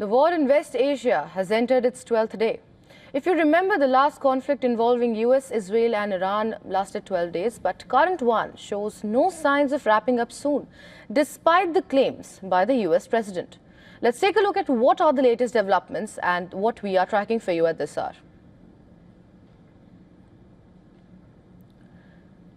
The war in West Asia has entered its 12th day. If you remember, the last conflict involving US, Israel and Iran lasted 12 days, but current one shows no signs of wrapping up soon, despite the claims by the US president. Let's take a look at what are the latest developments and what we are tracking for you at this hour.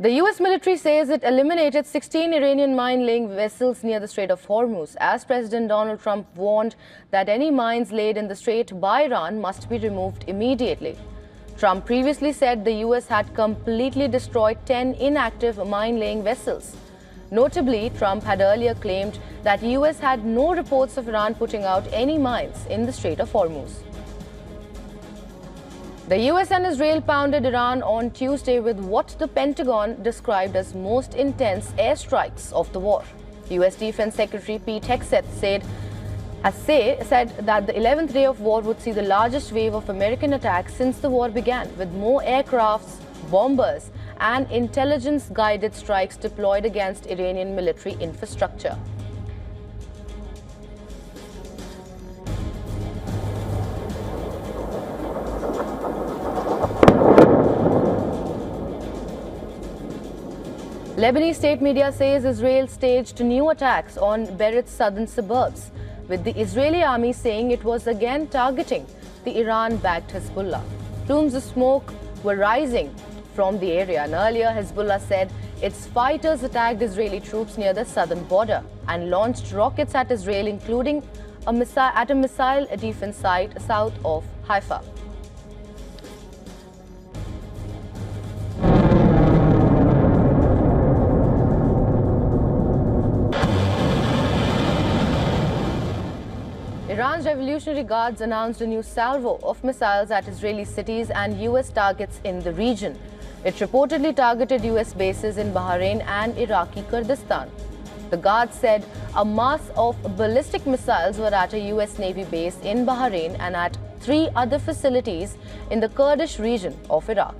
The US military says it eliminated 16 Iranian mine-laying vessels near the Strait of Hormuz, as President Donald Trump warned that any mines laid in the strait by Iran must be removed immediately. Trump previously said the US had completely destroyed 10 inactive mine-laying vessels. Notably, Trump had earlier claimed that US had no reports of Iran putting out any mines in the Strait of Hormuz. The US and Israel pounded Iran on Tuesday with what the Pentagon described as most intense airstrikes of the war. US Defense Secretary Pete Hegseth said that the 11th day of war would see the largest wave of American attacks since the war began, with more aircrafts, bombers, and intelligence-guided strikes deployed against Iranian military infrastructure. Lebanese state media says Israel staged new attacks on Beirut's southern suburbs, with the Israeli army saying it was again targeting the Iran-backed Hezbollah. Plumes of smoke were rising from the area, and earlier Hezbollah said its fighters attacked Israeli troops near the southern border and launched rockets at Israel, including a missile defense site south of Haifa. Iran's Revolutionary Guards announced a new salvo of missiles at Israeli cities and US targets in the region. It reportedly targeted US bases in Bahrain and Iraqi Kurdistan. The Guards said a mass of ballistic missiles were at a US Navy base in Bahrain and at 3 other facilities in the Kurdish region of Iraq.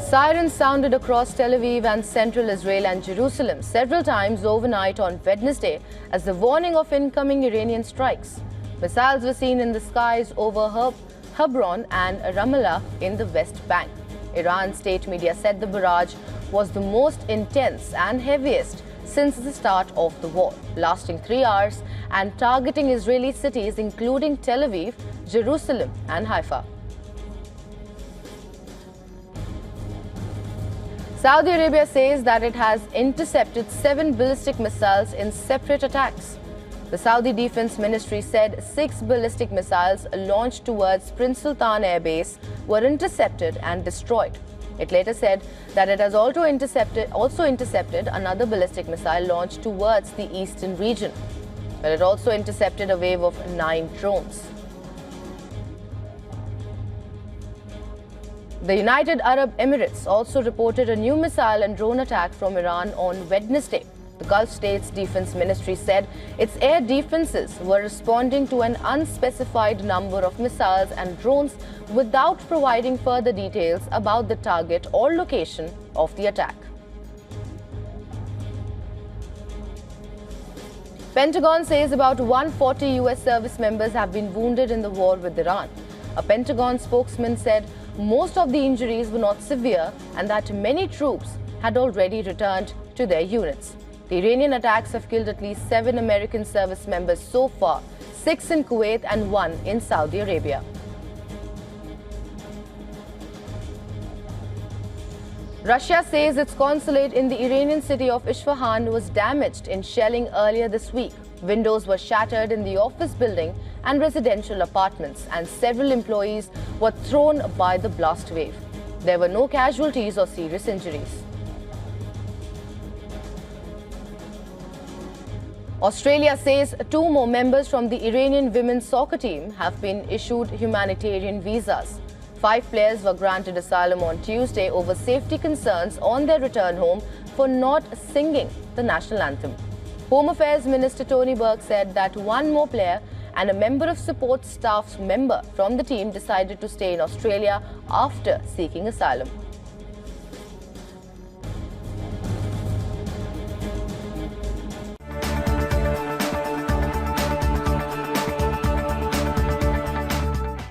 Sirens sounded across Tel Aviv and central Israel and Jerusalem several times overnight on Wednesday as a warning of incoming Iranian strikes. Missiles were seen in the skies over Hebron and Ramallah in the West Bank. Iran's state media said the barrage was the most intense and heaviest since the start of the war, lasting 3 hours and targeting Israeli cities including Tel Aviv, Jerusalem and Haifa. Saudi Arabia says that it has intercepted 7 ballistic missiles in separate attacks. The Saudi Defense Ministry said 6 ballistic missiles launched towards Prince Sultan Air Base were intercepted and destroyed. It later said that it has also intercepted another ballistic missile launched towards the eastern region, but it also intercepted a wave of 9 drones. The United Arab Emirates also reported a new missile and drone attack from Iran on Wednesday. The Gulf States Defense Ministry said its air defenses were responding to an unspecified number of missiles and drones without providing further details about the target or location of the attack. Pentagon says about 140 US service members have been wounded in the war with Iran. A Pentagon spokesman said most of the injuries were not severe and that many troops had already returned to their units. The Iranian attacks have killed at least 7 American service members so far, 6 in Kuwait and 1 in Saudi Arabia. Russia says its consulate in the Iranian city of Isfahan was damaged in shelling earlier this week. Windows were shattered in the office building and residential apartments, and several employees were thrown by the blast wave. There were no casualties or serious injuries. Australia says 2 more members from the Iranian women's soccer team have been issued humanitarian visas. 5 players were granted asylum on Tuesday over safety concerns on their return home for not singing the national anthem. Home Affairs Minister Tony Burke said that 1 more player and a member of support staff member from the team decided to stay in Australia after seeking asylum.